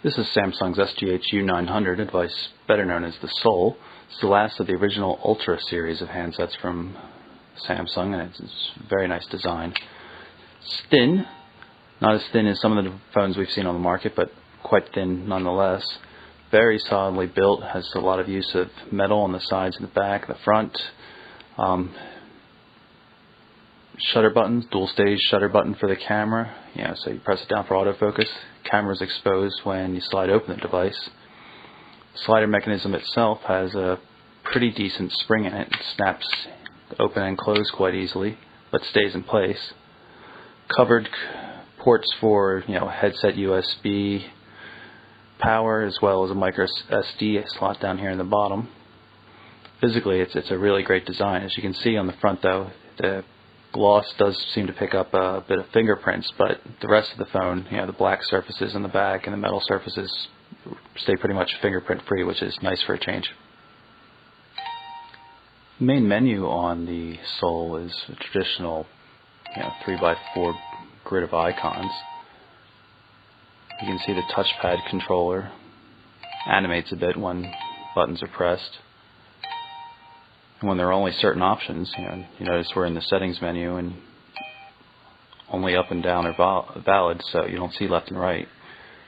This is Samsung's SGH U900, a device better known as the Sol. It's the last of the original Ultra series of handsets from Samsung, and it's a very nice design. It's thin, not as thin as some of the phones we've seen on the market, but quite thin nonetheless. Very solidly built, has a lot of use of metal on the sides and the back, the front. Shutter buttons, dual stage shutter button for the camera. So you press it down for autofocus. Camera is exposed when you slide open the device. The slider mechanism itself has a pretty decent spring in it. It snaps open and closed quite easily, but stays in place. Covered ports for headset USB power, as well as a micro SD slot down here in the bottom. Physically, it's a really great design. As you can see on the front, though, the gloss does seem to pick up a bit of fingerprints, but the rest of the phone, the black surfaces in the back and the metal surfaces stay pretty much fingerprint free, which is nice for a change. The main menu on the Sol is a traditional 3x4 grid of icons. You can see the touchpad controller animates a bit when buttons are pressed. And when there are only certain options, you notice we're in the settings menu and only up and down are valid, so you don't see left and right.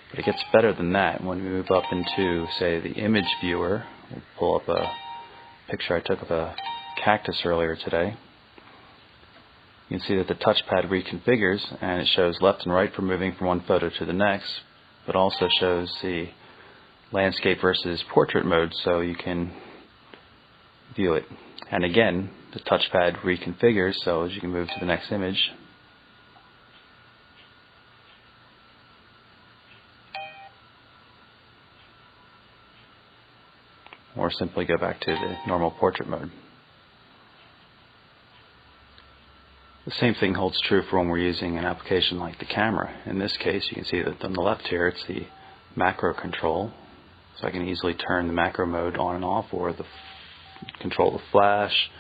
But it gets better than that. When we move up into, say, the image viewer, we'll pull up a picture I took of a cactus earlier today. You can see that the touchpad reconfigures, and it shows left and right for moving from one photo to the next, but also shows the landscape versus portrait mode, so you can view it. And again, the touchpad reconfigures, so as you can move to the next image. Or simply go back to the normal portrait mode. The same thing holds true for when we're using an application like the camera. In this case, you can see that on the left here, it's the macro control. So I can easily turn the macro mode on and off, or control the flash,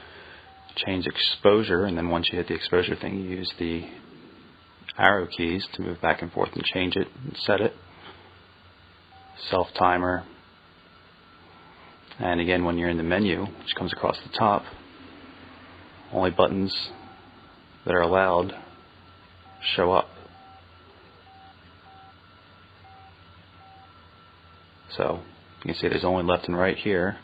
change exposure, and then once you hit the exposure thing, you use the arrow keys to move back and forth and change it and set it. Self timer. And again, when you're in the menu, which comes across the top, only buttons that are allowed show up. So you can see there's only left and right here,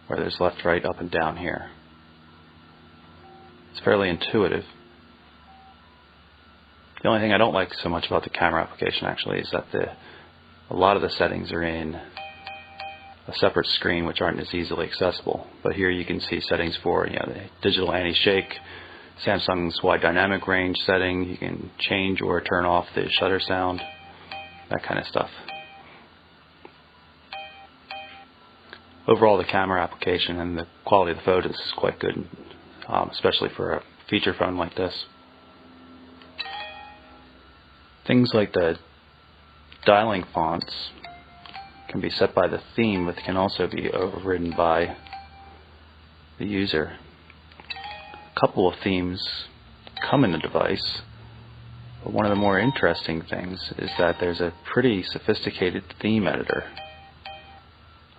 where there's left, right, up, and down here. It's fairly intuitive. The only thing I don't like so much about the camera application actually is that a lot of the settings are in a separate screen which aren't as easily accessible. But here you can see settings for the digital anti-shake, Samsung's wide dynamic range setting. You can change or turn off the shutter sound, that kind of stuff. Overall, the camera application and the quality of the photos is quite good, especially for a feature phone like this. Things like the dialing fonts can be set by the theme, but can also be overridden by the user. A couple of themes come in the device, but one of the more interesting things is that there's a pretty sophisticated theme editor.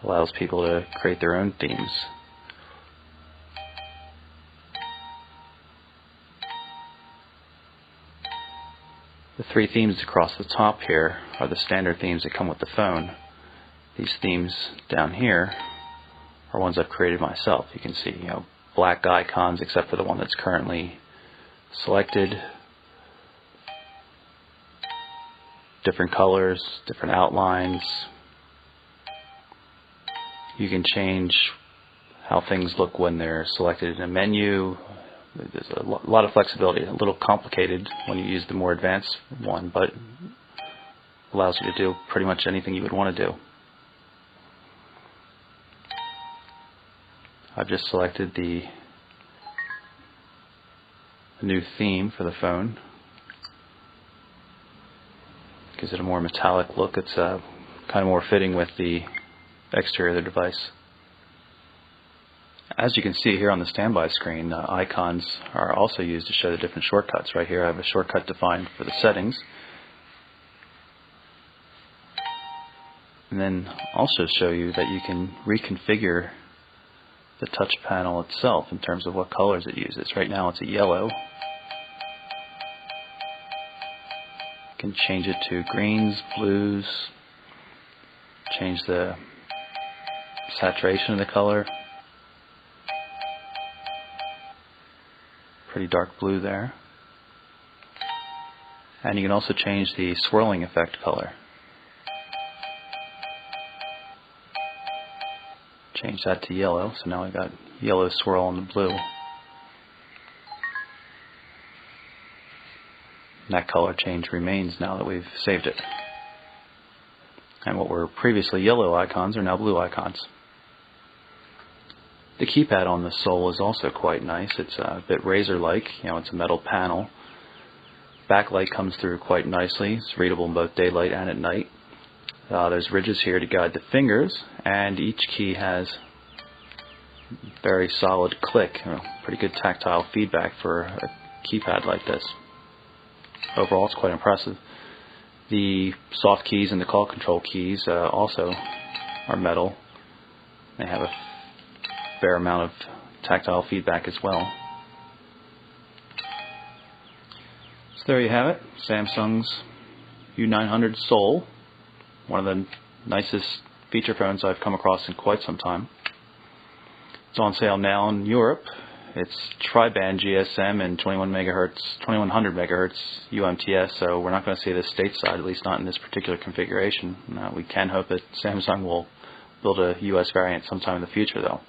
Allows people to create their own themes. The three themes across the top here are the standard themes that come with the phone. These themes down here are ones I've created myself. You can see, black icons except for the one that's currently selected. Different colors, different outlines. You can change how things look when they're selected in a menu. There's a lot of flexibility. A little complicated when you use the more advanced one, but allows you to do pretty much anything you would want to do. I've just selected the new theme for the phone. Gives it a more metallic look. It's kind of more fitting with the exterior of the device. As you can see here on the standby screen, the icons are also used to show the different shortcuts. Right here I have a shortcut defined for the settings. And then also show you that you can reconfigure the touch panel itself in terms of what colors it uses. Right now it's a yellow. You can change it to greens, blues, change the saturation of the color. Pretty dark blue there. And you can also change the swirling effect color. Change that to yellow, so now I've got yellow swirl on the blue. And that color change remains now that we've saved it. And what were previously yellow icons are now blue icons. The keypad on the Sol is also quite nice. It's a bit razor-like, it's a metal panel. Backlight comes through quite nicely. It's readable in both daylight and at night. There's ridges here to guide the fingers, and each key has very solid click, pretty good tactile feedback for a keypad like this. Overall, it's quite impressive. The soft keys and the call control keys also are metal. They have a fair amount of tactile feedback as well. So there you have it, Samsung's U900 Sol. One of the nicest feature phones I've come across in quite some time. It's on sale now in Europe. It's tri-band GSM and 2100 MHz UMTS, so we're not going to see this stateside, at least not in this particular configuration. We can hope that Samsung will build a US variant sometime in the future, though.